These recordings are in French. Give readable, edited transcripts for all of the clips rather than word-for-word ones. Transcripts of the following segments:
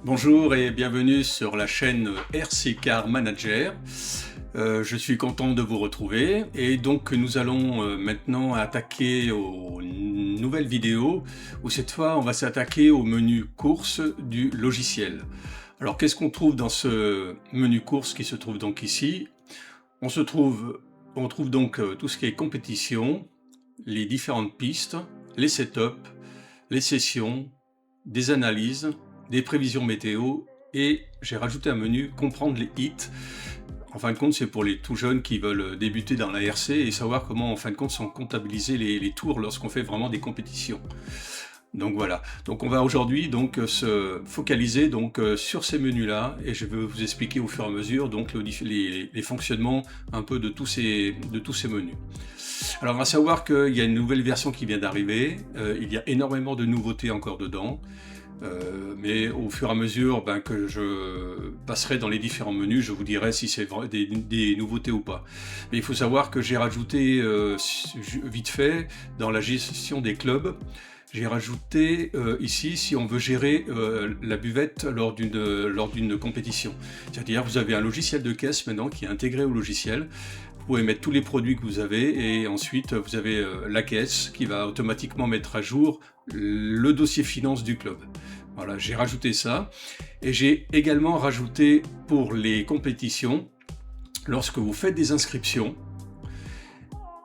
Bonjour et bienvenue sur la chaîne RC Car Manager. Je suis content de vous retrouver et donc nous allons maintenant attaquer aux nouvelles vidéos où cette fois on va s'attaquer au menu course du logiciel. Alors qu'est-ce qu'on trouve dans ce menu course qui se trouve donc ici? On trouve donc tout ce qui est compétition, les différentes pistes, les setups, les sessions, des analyses, des prévisions météo et j'ai rajouté un menu comprendre les hits. En fin de compte, c'est pour les tout jeunes qui veulent débuter dans la RC et savoir comment en fin de compte sont comptabilisés les tours lorsqu'on fait vraiment des compétitions. Donc voilà, donc on va aujourd'hui donc se focaliser donc sur ces menus là et je vais vous expliquer au fur et à mesure donc les fonctionnements un peu de tous ces menus. Alors à savoir qu'il y a une nouvelle version qui vient d'arriver, il y a énormément de nouveautés encore dedans. Mais au fur et à mesure que je passerai dans les différents menus, je vous dirai si c'est des nouveautés ou pas. Mais il faut savoir que j'ai rajouté vite fait dans la gestion des clubs, j'ai rajouté ici si on veut gérer la buvette lors d'une compétition. C'est-à-dire vous avez un logiciel de caisse maintenant qui est intégré au logiciel. Vous pouvez mettre tous les produits que vous avez et ensuite vous avez la caisse qui va automatiquement mettre à jour le dossier finance du club. Voilà, j'ai rajouté ça et j'ai également rajouté pour les compétitions, lorsque vous faites des inscriptions,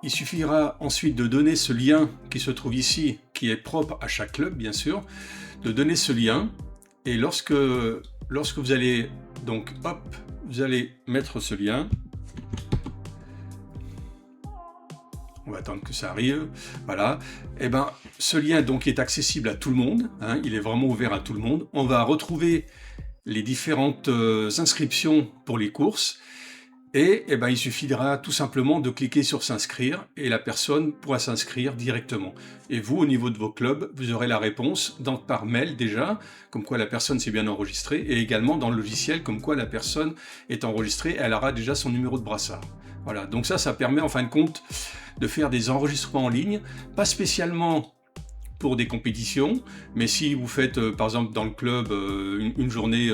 il suffira ensuite de donner ce lien qui se trouve ici, qui est propre à chaque club bien sûr, de donner ce lien et lorsque vous allez donc hop, vous allez mettre ce lien. On va attendre que ça arrive, voilà. Et ce lien donc est accessible à tout le monde, hein, il est vraiment ouvert à tout le monde. On va retrouver les différentes inscriptions pour les courses et il suffira tout simplement de cliquer sur s'inscrire et la personne pourra s'inscrire directement. Et vous, au niveau de vos clubs, vous aurez la réponse par mail déjà, comme quoi la personne s'est bien enregistrée, et également dans le logiciel, comme quoi la personne est enregistrée, elle aura déjà son numéro de brassard. Voilà, donc ça permet en fin de compte de faire des enregistrements en ligne, pas spécialement pour des compétitions, mais si vous faites par exemple dans le club une journée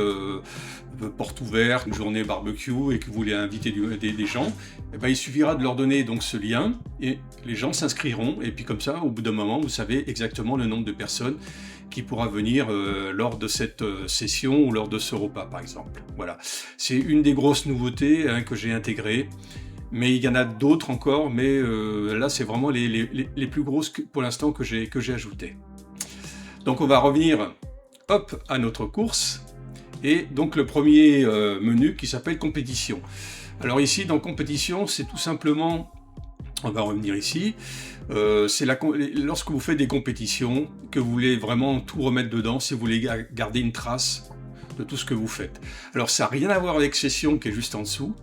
porte ouverte, une journée barbecue et que vous voulez inviter des gens, il suffira de leur donner donc ce lien et les gens s'inscriront et puis comme ça au bout d'un moment vous savez exactement le nombre de personnes qui pourra venir lors de cette session ou lors de ce repas par exemple. Voilà, c'est une des grosses nouveautés que j'ai intégrées. Mais il y en a d'autres encore, mais là c'est vraiment les plus grosses pour l'instant que j'ai ajoutées. Donc on va revenir hop, à notre course, et donc le premier menu qui s'appelle compétition. Alors ici dans compétition, c'est tout simplement, on va revenir ici, c'est lorsque vous faites des compétitions, que vous voulez vraiment tout remettre dedans, si vous voulez garder une trace de tout ce que vous faites. Alors ça n'a rien à voir avec session qui est juste en dessous,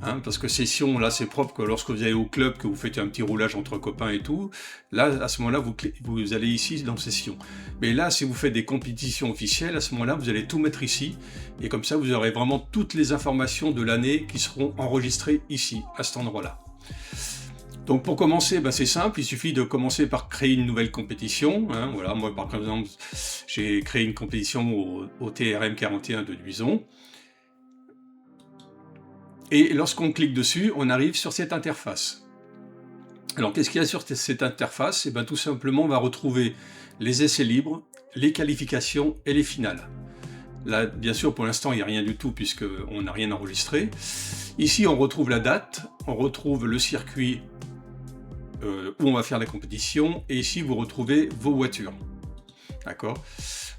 hein, parce que session, là c'est propre que lorsque vous allez au club, que vous faites un petit roulage entre copains et tout, là à ce moment-là vous allez ici dans session. Mais là si vous faites des compétitions officielles, à ce moment-là vous allez tout mettre ici, et comme ça vous aurez vraiment toutes les informations de l'année qui seront enregistrées ici, à cet endroit-là. Donc pour commencer, c'est simple, il suffit de commencer par créer une nouvelle compétition. Hein, voilà, moi par exemple j'ai créé une compétition au TRM 41 de Duison. Et lorsqu'on clique dessus, on arrive sur cette interface. Alors qu'est-ce qu'il y a sur cette interface? Tout simplement on va retrouver les essais libres, les qualifications et les finales. Là bien sûr pour l'instant il n'y a rien du tout puisqu'on n'a rien enregistré. Ici on retrouve la date, on retrouve le circuit où on va faire la compétition et ici vous retrouvez vos voitures. D'accord?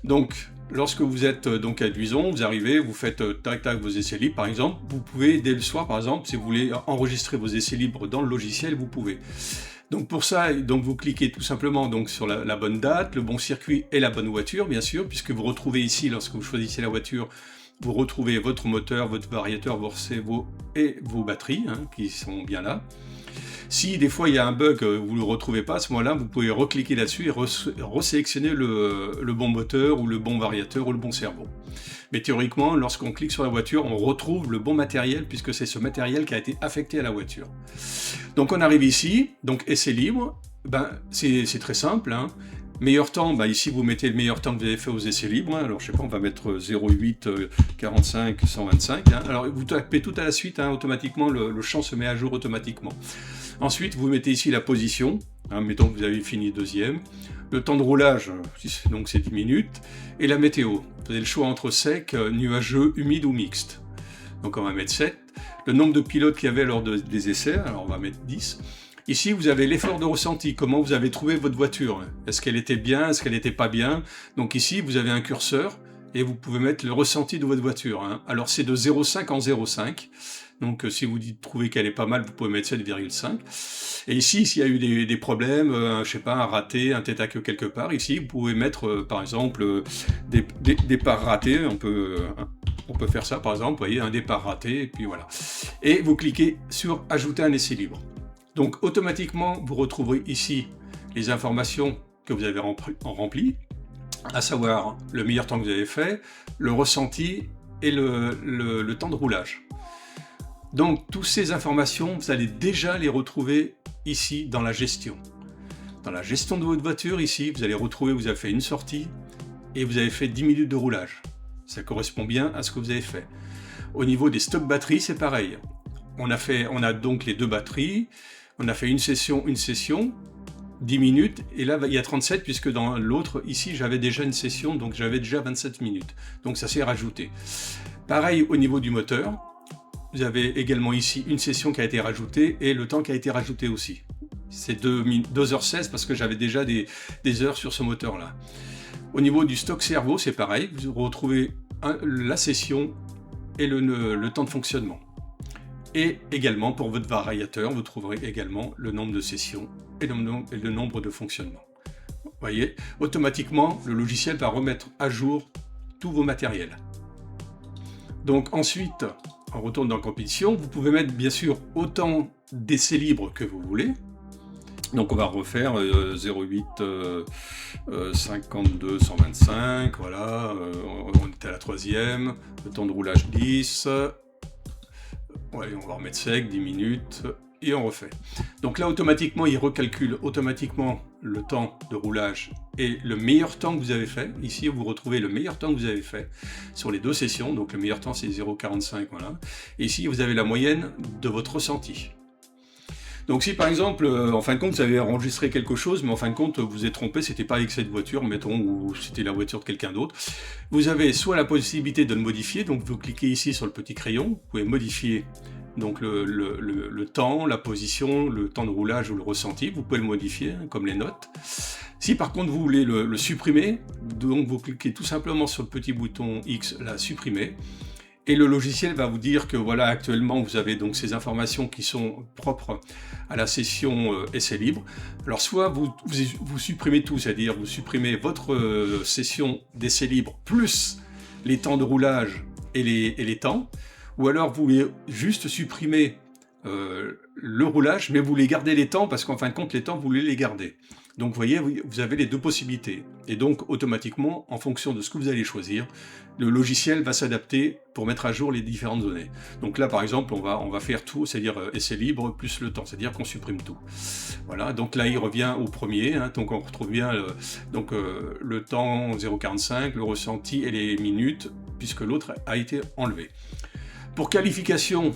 Donc lorsque vous êtes donc à Duison, vous arrivez, vous faites tac vos essais libres par exemple, vous pouvez dès le soir par exemple, si vous voulez enregistrer vos essais libres dans le logiciel, vous pouvez. Donc pour ça, vous cliquez tout simplement sur la bonne date, le bon circuit et la bonne voiture bien sûr, puisque vous retrouvez ici, lorsque vous choisissez la voiture, vous retrouvez votre moteur, votre variateur, vos servos et vos batteries qui sont bien là. Si des fois il y a un bug, vous ne le retrouvez pas, à ce moment-là, vous pouvez recliquer là-dessus et resélectionner le bon moteur ou le bon variateur ou le bon servo. Mais théoriquement, lorsqu'on clique sur la voiture, on retrouve le bon matériel puisque c'est ce matériel qui a été affecté à la voiture. Donc on arrive ici, donc essai libre, c'est très simple. Meilleur temps, bah ici vous mettez le meilleur temps que vous avez fait aux essais libres. Hein. Alors je sais pas, on va mettre 0,8, 45, 125. Hein. Alors vous tapez tout à la suite, hein, automatiquement, le champ se met à jour automatiquement. Ensuite, vous mettez ici la position. Hein, mettons que vous avez fini deuxième. Le temps de roulage, donc c'est 10 minutes. Et la météo. Vous avez le choix entre sec, nuageux, humide ou mixte. Donc on va mettre 7. Le nombre de pilotes qu'il y avait lors des essais, alors on va mettre 10. Ici, vous avez l'effort de ressenti, comment vous avez trouvé votre voiture. Est-ce qu'elle était bien, est-ce qu'elle n'était pas bien? Donc ici, vous avez un curseur et vous pouvez mettre le ressenti de votre voiture. Hein. Alors c'est de 0,5 en 0,5. Donc si vous trouvez qu'elle est pas mal, vous pouvez mettre 7,5. Et ici, s'il y a eu des problèmes, je sais pas, un raté, un tête à queue quelque part, ici, vous pouvez mettre par exemple des parts ratées. On peut faire ça par exemple, vous voyez, un départ raté, et puis voilà. Et vous cliquez sur ajouter un essai libre. Donc automatiquement, vous retrouverez ici les informations que vous avez remplies, à savoir le meilleur temps que vous avez fait, le ressenti et le temps de roulage. Donc toutes ces informations, vous allez déjà les retrouver ici dans la gestion. Dans la gestion de votre voiture, ici, vous allez retrouver, vous avez fait une sortie et vous avez fait 10 minutes de roulage. Ça correspond bien à ce que vous avez fait. Au niveau des stocks batteries, c'est pareil. On a donc les deux batteries. On a fait une session, 10 minutes, et là il y a 37, puisque dans l'autre, ici, j'avais déjà une session, donc j'avais déjà 27 minutes. Donc ça s'est rajouté. Pareil au niveau du moteur, vous avez également ici une session qui a été rajoutée, et le temps qui a été rajouté aussi. C'est 2h16, parce que j'avais déjà des heures sur ce moteur-là. Au niveau du stock cerveau, c'est pareil, vous retrouvez la session et le temps de fonctionnement. Et également, pour votre variateur, vous trouverez également le nombre de sessions et le nombre de fonctionnements. Vous voyez, automatiquement, le logiciel va remettre à jour tous vos matériels. Donc ensuite, on retourne dans compétition. Vous pouvez mettre bien sûr autant d'essais libres que vous voulez. Donc on va refaire 0,8, 52, 125, voilà, on était à la troisième, le temps de roulage 10. Ouais, on va remettre sec, 10 minutes, et on refait. Donc là, automatiquement, il recalcule automatiquement le temps de roulage et le meilleur temps que vous avez fait. Ici, vous retrouvez le meilleur temps que vous avez fait sur les deux sessions. Donc le meilleur temps, c'est 0,45, voilà. Et ici, vous avez la moyenne de votre ressenti. Donc si par exemple, en fin de compte, vous avez enregistré quelque chose, mais en fin de compte, vous êtes trompé, c'était pas avec cette voiture, mettons, ou c'était la voiture de quelqu'un d'autre, vous avez soit la possibilité de le modifier, donc vous cliquez ici sur le petit crayon, vous pouvez modifier donc le temps, la position, le temps de roulage ou le ressenti, vous pouvez le modifier, hein, comme les notes. Si par contre vous voulez le supprimer, donc vous cliquez tout simplement sur le petit bouton X, là, supprimer, et le logiciel va vous dire que voilà, actuellement vous avez donc ces informations qui sont propres à la session essai libre. Alors soit vous supprimez tout, c'est-à-dire vous supprimez votre session d'essai libre plus les temps de roulage et les temps, ou alors vous voulez juste supprimer le roulage, mais vous voulez garder les temps, parce qu'en fin de compte les temps vous voulez les garder. Donc vous voyez, vous avez les deux possibilités. Et donc automatiquement, en fonction de ce que vous allez choisir, le logiciel va s'adapter pour mettre à jour les différentes données. Donc là par exemple, on va faire tout, c'est-à-dire essai libre plus le temps, c'est-à-dire qu'on supprime tout. Voilà, donc là il revient au premier, hein, donc on retrouve bien le temps 0,45, le ressenti et les minutes, puisque l'autre a été enlevé. Pour qualification,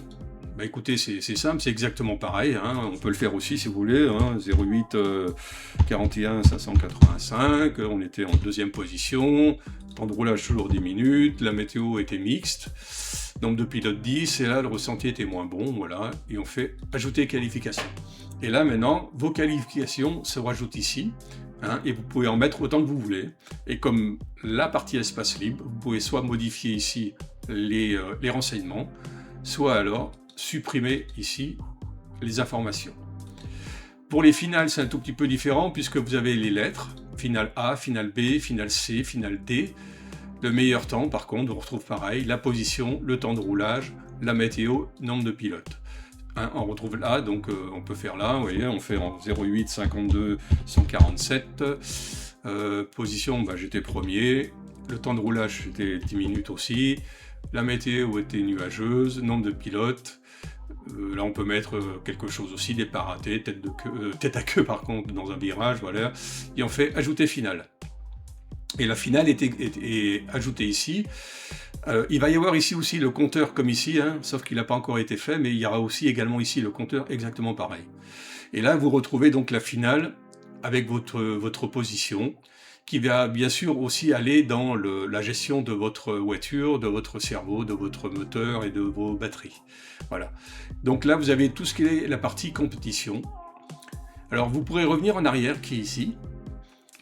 bah écoutez, c'est simple, c'est exactement pareil, hein. On peut le faire aussi si vous voulez, hein. 0,8, 41, 585, on était en deuxième position, temps de roulage toujours 10 minutes, la météo était mixte, nombre de pilotes 10, et là le ressenti était moins bon, voilà, et on fait ajouter qualification. Et là maintenant, vos qualifications se rajoutent ici, hein, et vous pouvez en mettre autant que vous voulez, et comme la partie espace libre, vous pouvez soit modifier ici les renseignements, soit alors supprimer ici les informations. Pour les finales, c'est un tout petit peu différent puisque vous avez les lettres, finale A, finale B, finale C, finale D. Le meilleur temps, par contre, on retrouve pareil, la position, le temps de roulage, la météo, nombre de pilotes. Hein, on retrouve là, donc on peut faire là, vous voyez, on fait en 0,8, 52, 147. Position, bah, j'étais premier. Le temps de roulage, c'était 10 minutes aussi. La météo était nuageuse, nombre de pilotes. Là, on peut mettre quelque chose aussi, départ raté, tête à queue par contre dans un virage, voilà. Et on fait ajouter finale. Et la finale est ajoutée ici. Il va y avoir ici aussi le compteur comme ici, hein, sauf qu'il n'a pas encore été fait, mais il y aura aussi également ici le compteur exactement pareil. Et là, vous retrouvez donc la finale avec votre position, qui va bien sûr aussi aller dans la gestion de votre voiture, de votre cerveau, de votre moteur et de vos batteries. Voilà. Donc là, vous avez tout ce qui est la partie compétition. Alors, vous pourrez revenir en arrière, qui est ici.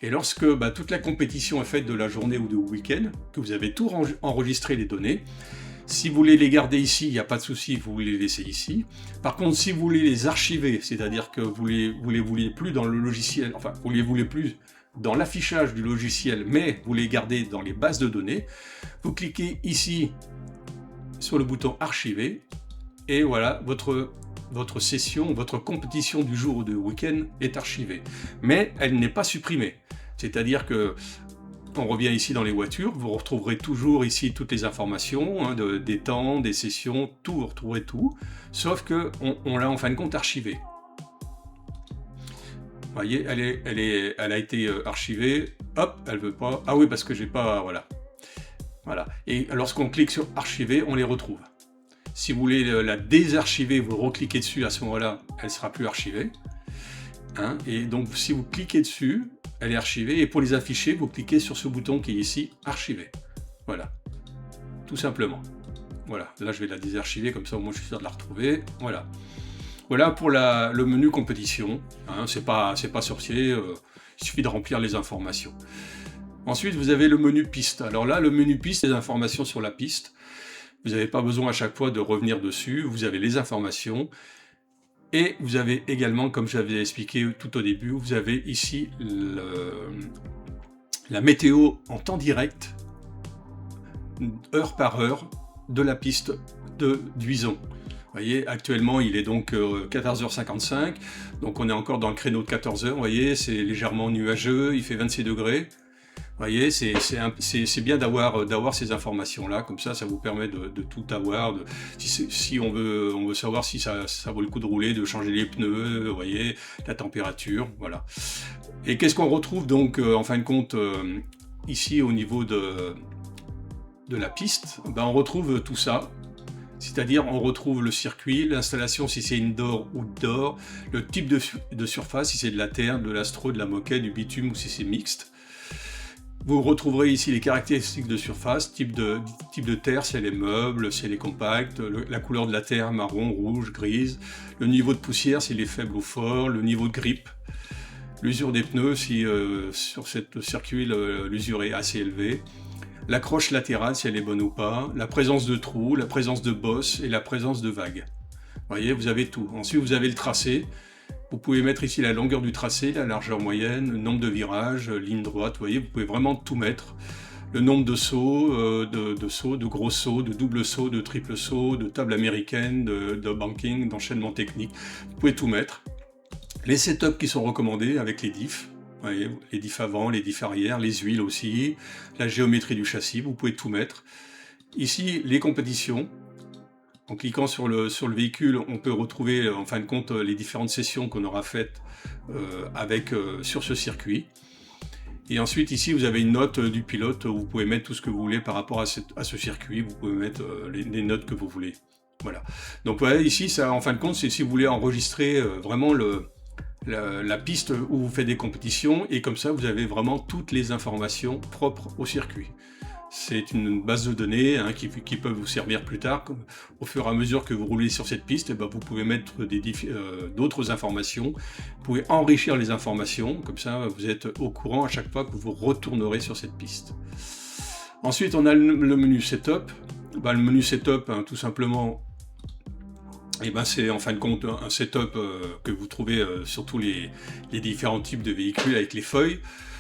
Et lorsque toute la compétition est faite de la journée ou du week-end, que vous avez tout enregistré les données, si vous voulez les garder ici, il n'y a pas de souci, vous les laissez ici. Par contre, si vous voulez les archiver, c'est-à-dire que vous les voulez plus dans le logiciel, enfin, vous les voulez plus dans l'affichage du logiciel, mais vous les gardez dans les bases de données, vous cliquez ici sur le bouton archiver, et voilà, votre session, votre compétition du jour ou du week-end est archivée. Mais elle n'est pas supprimée. C'est-à-dire que on revient ici dans les voitures, vous retrouverez toujours ici toutes les informations, hein, des temps, des sessions, tout, vous retrouverez tout, sauf que on l'a en fin de compte archivé. Vous voyez, elle a été archivée, hop, elle veut pas, ah oui, parce que j'ai pas, voilà. Et lorsqu'on clique sur archiver, on les retrouve. Si vous voulez la désarchiver, vous recliquez dessus, à ce moment-là, elle sera plus archivée. Hein, et donc, si vous cliquez dessus, elle est archivée. Et pour les afficher, vous cliquez sur ce bouton qui est ici, archiver. Voilà. Tout simplement. Voilà. Là, je vais la désarchiver, comme ça, au moins, je suis sûr de la retrouver. Voilà. Voilà pour le menu compétition. Hein, c'est pas sorcier. Il suffit de remplir les informations. Ensuite, vous avez le menu piste. Alors là, le menu piste, les informations sur la piste. Vous n'avez pas besoin à chaque fois de revenir dessus. Vous avez les informations. Et vous avez également, comme j'avais expliqué tout au début, vous avez ici la météo en temps direct, heure par heure, de la piste de Duison. Vous voyez, actuellement, il est donc 14h55, donc on est encore dans le créneau de 14h, vous voyez, c'est légèrement nuageux, il fait 26 degrés. Vous voyez, c'est bien d'avoir ces informations-là, comme ça vous permet de tout avoir. Si on veut savoir si ça vaut le coup de rouler, de changer les pneus, vous voyez, la température, voilà. Et qu'est-ce qu'on retrouve donc, en fin de compte, ici au niveau de la piste? On retrouve tout ça. C'est-à-dire, on retrouve le circuit, l'installation si c'est indoor ou outdoor, le type de surface, si c'est de la terre, de l'astro, de la moquette, du bitume ou si c'est mixte. Vous retrouverez ici les caractéristiques de surface, type de terre, si elle est meuble, si elle est compacte, la couleur de la terre, marron, rouge, grise, le niveau de poussière, s'il est faible ou fort, le niveau de grippe, l'usure des pneus, si sur ce circuit l'usure est assez élevée, l'accroche latérale, si elle est bonne ou pas, la présence de trous, la présence de bosses et la présence de vagues. Vous voyez, vous avez tout. Ensuite, vous avez le tracé. Vous pouvez mettre ici la longueur du tracé, la largeur moyenne, le nombre de virages, ligne droite, vous voyez, vous pouvez vraiment tout mettre. Le nombre de sauts, de gros sauts, de double sauts, de triple sauts, de table américaine, de banking, d'enchaînement technique. Vous pouvez tout mettre. Les setups qui sont recommandés avec les diffs, vous voyez, les diffs avant, les diffs arrière, les huiles aussi, la géométrie du châssis, vous pouvez tout mettre. Ici, les compétitions. En cliquant sur le véhicule, on peut retrouver en fin de compte les différentes sessions qu'on aura faites sur ce circuit. Et ensuite ici vous avez une note du pilote où vous pouvez mettre tout ce que vous voulez par rapport à ce circuit, vous pouvez mettre les notes que vous voulez. Voilà. Donc voilà, ici ça, en fin de compte, c'est si vous voulez enregistrer vraiment la piste où vous faites des compétitions, et comme ça vous avez vraiment toutes les informations propres au circuit. C'est une base de données qui peut vous servir plus tard. Au fur et à mesure que vous roulez sur cette piste, vous pouvez mettre d'autres informations. Vous pouvez enrichir les informations. Comme ça, vous êtes au courant à chaque fois que vous retournerez sur cette piste. Ensuite, on a le menu Setup. Le menu Setup, tout simplement, c'est en fin de compte un setup que vous trouvez sur tous les différents types de véhicules avec les feuilles.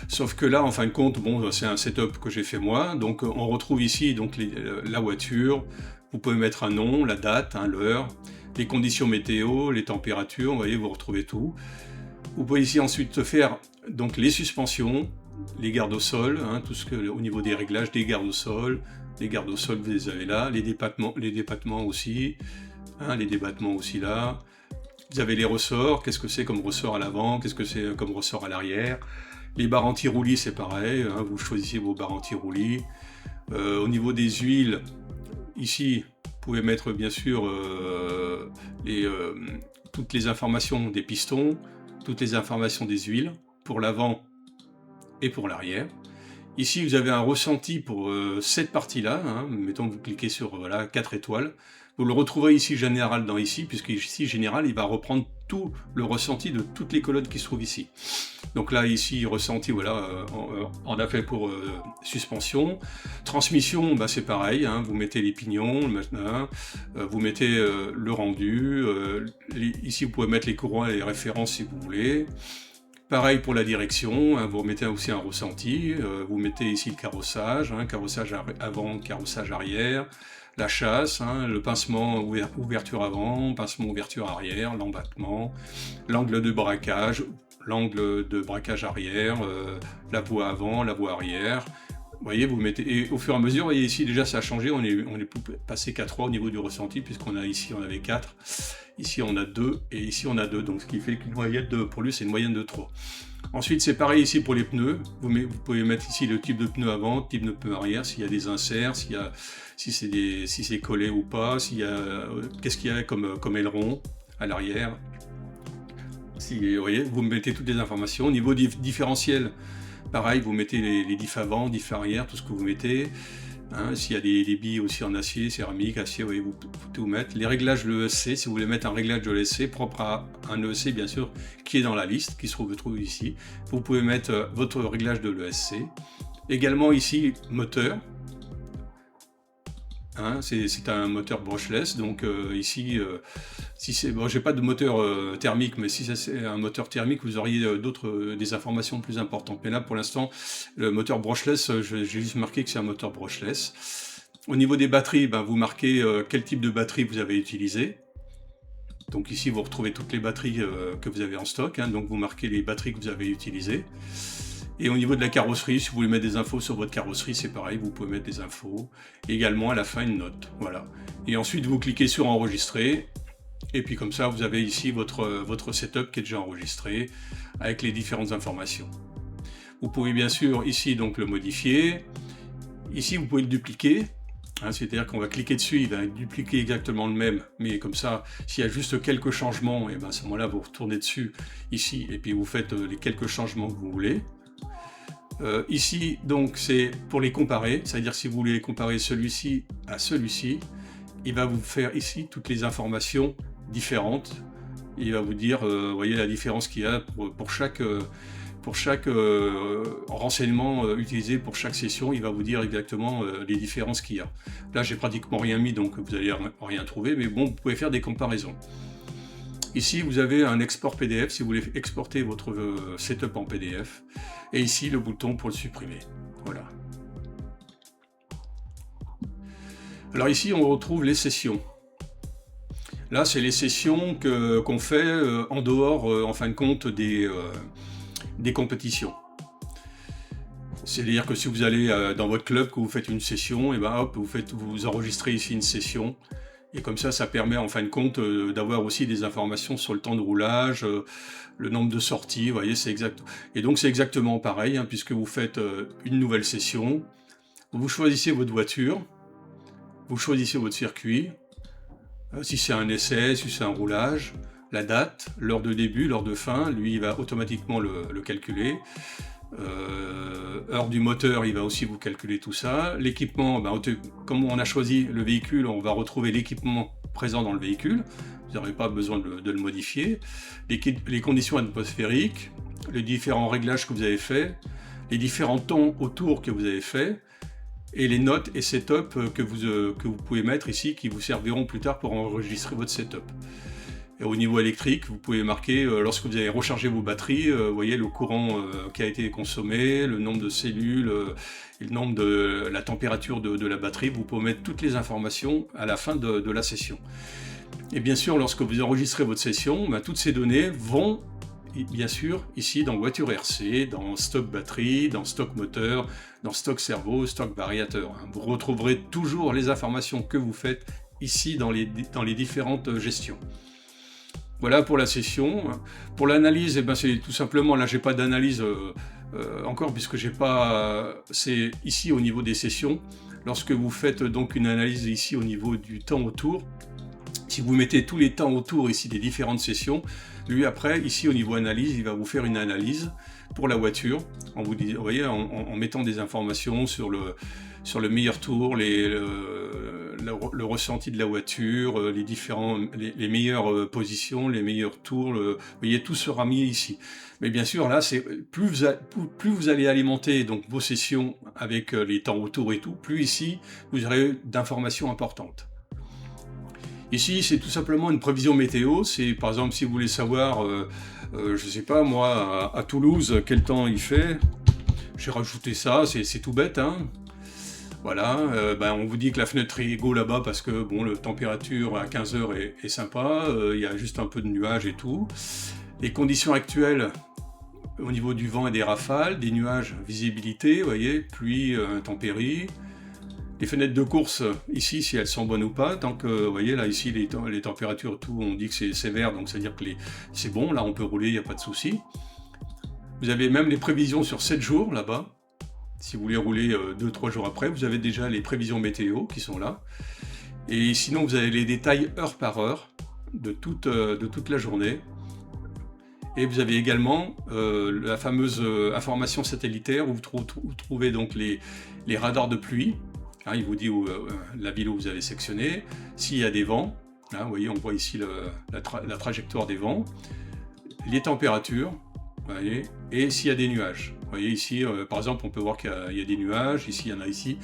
Sauf que là, en fin de compte, c'est un setup que j'ai fait moi. Donc on retrouve ici donc, la voiture. Vous pouvez mettre un nom, la date, l'heure, les conditions météo, les températures. Vous voyez, vous retrouvez tout. Vous pouvez ici ensuite faire donc, les suspensions, les gardes au sol, tout ce que au niveau des réglages des gardes au sol. Les gardes au sol, vous les avez là. Les dépatements aussi. hein, les débattements aussi là. Vous avez les ressorts, qu'est-ce que c'est comme ressort à l'avant, qu'est-ce que c'est comme ressort à l'arrière. Les barres anti-roulis, c'est pareil, hein, vous choisissez vos barres anti-roulis. Au niveau des huiles, ici, vous pouvez mettre bien sûr toutes les informations des pistons, toutes les informations des huiles, pour l'avant et pour l'arrière. Ici, vous avez un ressenti pour cette partie-là, hein, mettons que vous cliquez sur voilà, 4 étoiles. Vous le retrouverez ici général dans ici, puisque ici général, il va reprendre tout le ressenti de toutes les colonnes qui se trouvent ici. Donc là, ici, ressenti, voilà, on a fait pour suspension. Transmission, bah, c'est pareil, hein, vous mettez les pignons, maintenant, vous mettez le rendu. Ici, vous pouvez mettre les courants et les références si vous voulez. Pareil pour la direction, hein, vous mettez aussi un ressenti, vous mettez ici le carrossage, hein, carrossage avant, carrossage arrière, la chasse, hein, le pincement ouverture avant, pincement ouverture arrière, l'embattement, l'angle de braquage arrière, la voie avant, la voie arrière. Vous voyez, vous mettez, et au fur et à mesure, vous voyez ici déjà ça a changé, on est passé qu'à 3 au niveau du ressenti, puisqu'on a ici on avait 4, ici on a 2, et ici on a 2, donc ce qui fait qu'une moyenne pour lui c'est une moyenne de 3. Ensuite c'est pareil ici pour les pneus, vous pouvez mettre ici le type de pneu avant, type de pneu arrière, s'il y a des inserts, si c'est collé ou pas, qu'est-ce qu'il y a comme aileron à l'arrière. Vous voyez, vous mettez toutes les informations. Au niveau différentiel, pareil, vous mettez les diffs avant, diffs arrière, tout ce que vous mettez. Hein, s'il y a des billes aussi en acier, céramique, acier, vous voyez, vous pouvez tout mettre. Les réglages de l'ESC, si vous voulez mettre un réglage de l'ESC propre à un ESC, bien sûr, qui est dans la liste, qui se trouve ici. Vous pouvez mettre votre réglage de l'ESC. Également ici, moteur. Hein, c'est un moteur brushless, donc ici, si c'est bon, j'ai pas de moteur thermique, mais si c'est un moteur thermique, vous auriez des informations plus importantes. Mais là, pour l'instant, le moteur brushless, j'ai juste marqué que c'est un moteur brushless. Au niveau des batteries, ben, vous marquez quel type de batterie vous avez utilisé. Donc ici, vous retrouvez toutes les batteries que vous avez en stock, hein, donc vous marquez les batteries que vous avez utilisées. Et au niveau de la carrosserie, si vous voulez mettre des infos sur votre carrosserie, c'est pareil, vous pouvez mettre des infos. Et également à la fin une note, voilà. Et ensuite vous cliquez sur enregistrer, et puis comme ça vous avez ici votre setup qui est déjà enregistré avec les différentes informations. Vous pouvez bien sûr ici donc le modifier. Ici vous pouvez le dupliquer, hein, c'est-à-dire qu'on va cliquer dessus, il va dupliquer exactement le même, mais comme ça, s'il y a juste quelques changements, et ben à ce moment-là vous retournez dessus ici, et puis vous faites les quelques changements que vous voulez. Ici, donc, c'est pour les comparer, c'est-à-dire si vous voulez comparer celui-ci à celui-ci, il va vous faire ici toutes les informations différentes. Il va vous dire, voyez la différence qu'il y a pour chaque renseignement utilisé pour chaque session, il va vous dire exactement les différences qu'il y a. Là, j'ai pratiquement rien mis, donc vous n'allez rien trouver, mais bon, vous pouvez faire des comparaisons. Ici, vous avez un export PDF si vous voulez exporter votre setup en PDF. Et ici, le bouton pour le supprimer. Voilà. Alors ici, on retrouve les sessions. Là, c'est les sessions qu'on fait en dehors, en fin de compte, des compétitions. C'est-à-dire que si vous allez dans votre club, que vous faites une session, et ben hop, vous enregistrez ici une session. Et comme ça permet en fin de compte d'avoir aussi des informations sur le temps de roulage, le nombre de sorties, vous voyez, c'est exact. Et donc c'est exactement pareil, hein, puisque vous faites une nouvelle session, vous choisissez votre voiture, vous choisissez votre circuit, si c'est un essai, si c'est un roulage, la date, l'heure de début, l'heure de fin, lui il va automatiquement le calculer. Heure du moteur, il va aussi vous calculer tout ça. L'équipement, ben, comme on a choisi le véhicule, on va retrouver l'équipement présent dans le véhicule. Vous n'aurez pas besoin de le modifier. Les conditions atmosphériques, les différents réglages que vous avez faits, les différents temps autour que vous avez faits, et les notes et setup que vous pouvez mettre ici, qui vous serviront plus tard pour enregistrer votre setup. Et au niveau électrique, vous pouvez marquer, lorsque vous avez rechargé vos batteries, vous voyez le courant qui a été consommé, le nombre de cellules, et le nombre la température de la batterie. Vous pouvez mettre toutes les informations à la fin de la session. Et bien sûr, lorsque vous enregistrez votre session, ben, toutes ces données vont, bien sûr, ici dans voiture RC, dans stock batterie, dans stock moteur, dans stock cerveau, stock variateur. Vous retrouverez toujours les informations que vous faites ici dans les différentes gestions. Voilà pour la session. Pour l'analyse, eh ben c'est tout simplement, là j'ai pas d'analyse encore puisque j'ai pas, c'est ici au niveau des sessions. Lorsque vous faites donc une analyse ici au niveau du temps autour, si vous mettez tous les temps autour ici des différentes sessions, lui après ici au niveau analyse, il va vous faire une analyse pour la voiture en vous voyez, en mettant des informations sur le meilleur tour, le ressenti de la voiture, les meilleures positions, les meilleurs tours, vous voyez, tout sera mis ici. Mais bien sûr, là, plus vous allez alimenter donc vos sessions avec les temps autour et tout, plus ici, vous aurez d'informations importantes. Ici, c'est tout simplement une prévision météo. C'est par exemple, si vous voulez savoir, je sais pas moi, à Toulouse, quel temps il fait, j'ai rajouté ça, c'est tout bête, hein. Voilà, on vous dit que la fenêtre est égale là-bas parce que bon, la température à 15h est sympa, il y a juste un peu de nuages et tout. Les conditions actuelles au niveau du vent et des rafales, des nuages, visibilité, vous voyez, pluie, intempéries. Les fenêtres de course, ici, si elles sont bonnes ou pas, tant que, vous voyez, là, ici, les températures, tout, on dit que c'est sévère, donc c'est-à-dire que c'est bon, là, on peut rouler, il n'y a pas de souci. Vous avez même les prévisions sur 7 jours, là-bas. Si vous voulez rouler 2-3 jours après, vous avez déjà les prévisions météo qui sont là. Et sinon, vous avez les détails heure par heure de toute la journée. Et vous avez également la fameuse information satellitaire où vous trouvez donc les radars de pluie. Hein, il vous dit la ville où vous avez sectionné, s'il y a des vents. Hein, vous voyez, on voit ici la trajectoire des vents, les températures, vous voyez, et s'il y a des nuages. Vous voyez ici, par exemple, on peut voir qu'il y a des nuages, ici il y en a ici,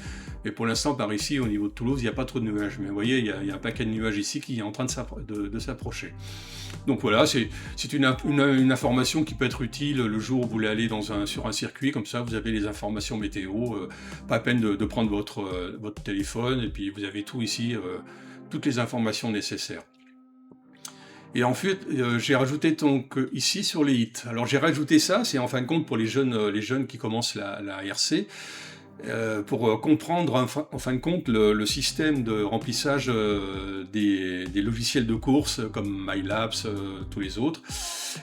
mais pour l'instant par ici, au niveau de Toulouse, il n'y a pas trop de nuages, mais vous voyez, il y a un paquet de nuages ici qui est en train de s'approcher. Donc voilà, c'est une information qui peut être utile le jour où vous voulez aller sur un circuit, comme ça vous avez les informations météo, pas peine de prendre votre téléphone, et puis vous avez tout ici, toutes les informations nécessaires. Et ensuite, j'ai rajouté donc ici sur les hits. Alors j'ai rajouté ça, c'est en fin de compte pour les jeunes qui commencent la RC, pour comprendre en fin de compte le système de remplissage des logiciels de course comme MyLabs, tous les autres,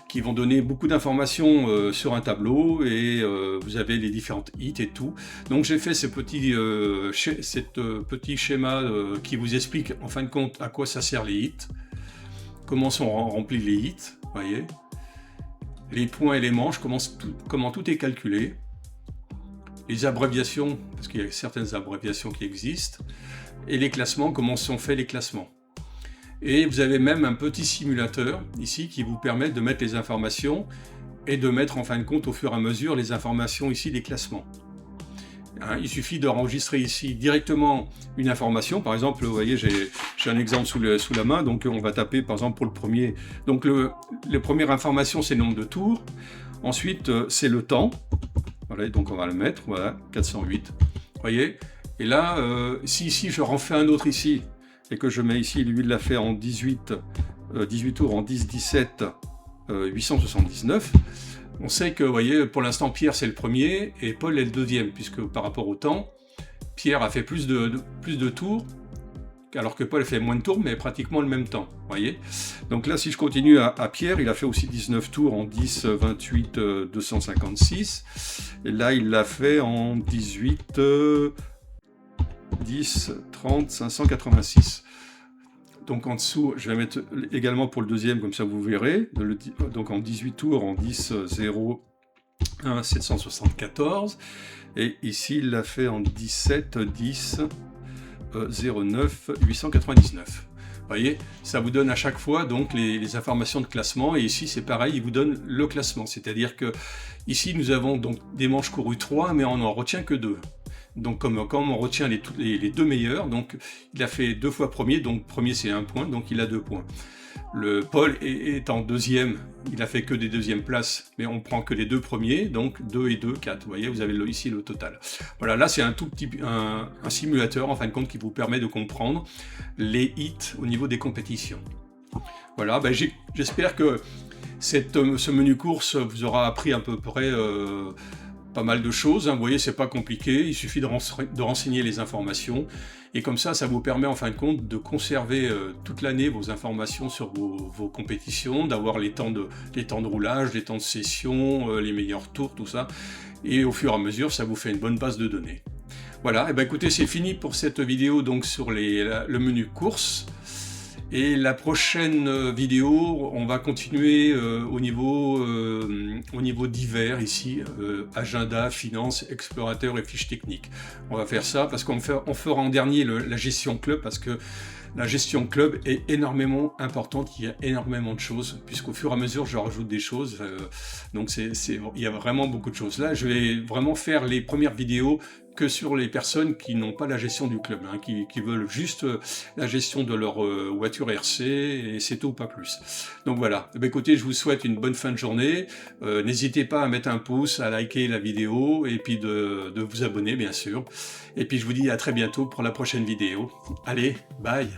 qui vont donner beaucoup d'informations sur un tableau et vous avez les différentes hits et tout. Donc j'ai fait ce petit schéma qui vous explique en fin de compte à quoi ça sert les hits. Comment sont remplis les hits, voyez, les points et les manches, comment tout est calculé, les abréviations, parce qu'il y a certaines abréviations qui existent, et les classements, comment sont faits les classements. Et vous avez même un petit simulateur ici qui vous permet de mettre les informations et de mettre en fin de compte au fur et à mesure les informations ici des classements. Hein, il suffit d'enregistrer ici directement une information. Par exemple, vous voyez, j'ai un exemple sous la main, donc on va taper par exemple pour le premier. Donc la première information, c'est le nombre de tours. Ensuite, c'est le temps. Voilà, donc on va le mettre, voilà, 408. Vous voyez. Et là, si ici je refais un autre ici, et que je mets ici, lui il l'a fait en 18 tours, en 10-17, 879. On sait que, vous voyez, pour l'instant, Pierre, c'est le premier et Paul est le deuxième, puisque par rapport au temps, Pierre a fait plus de tours, alors que Paul a fait moins de tours, mais pratiquement le même temps, vous voyez. Donc là, si je continue à Pierre, il a fait aussi 19 tours en 10, 28, 256. Et là, il l'a fait en 18, 10, 30, 586. Donc en dessous, je vais mettre également pour le deuxième, comme ça vous verrez. Donc en 18 tours, en 10, 0, 1, 774. Et ici, il l'a fait en 17, 10, 09, 899. Vous voyez, ça vous donne à chaque fois donc les informations de classement. Et ici, c'est pareil, il vous donne le classement. C'est-à-dire que ici, nous avons donc des manches courues 3, mais on n'en retient que 2. Donc comme on retient les deux meilleurs, donc il a fait 2 fois premier, donc premier c'est 1 point, donc il a 2 points. Le Paul est en deuxième, il a fait que des deuxièmes places, mais on prend que les 2 premiers, donc 2 et 2, 4. Vous voyez, vous avez ici le total. Voilà, là c'est un simulateur en fin de compte qui vous permet de comprendre les hits au niveau des compétitions. Voilà, j'espère que ce menu course vous aura appris à peu près pas mal de choses, hein. Vous voyez, c'est pas compliqué, il suffit de renseigner les informations, et comme ça vous permet en fin de compte de conserver toute l'année vos informations sur vos compétitions, d'avoir les temps de roulage, les temps de session, les meilleurs tours, tout ça, et au fur et à mesure, ça vous fait une bonne base de données. Voilà, et ben écoutez, c'est fini pour cette vidéo donc sur le menu course. Et la prochaine vidéo, on va continuer au niveau divers ici, agenda, finances, explorateur et fiches techniques. On va faire ça parce qu'on fera en dernier la gestion club, parce que la gestion club est énormément importante, il y a énormément de choses, puisqu'au fur et à mesure je rajoute des choses, donc il y a vraiment beaucoup de choses. Là, je vais vraiment faire les premières vidéos que sur les personnes qui n'ont pas la gestion du club, hein, qui veulent juste la gestion de leur voiture RC, et c'est tout, pas plus. Donc voilà, écoutez, je vous souhaite une bonne fin de journée, n'hésitez pas à mettre un pouce, à liker la vidéo, et puis de vous abonner bien sûr, et puis je vous dis à très bientôt pour la prochaine vidéo. Allez, bye.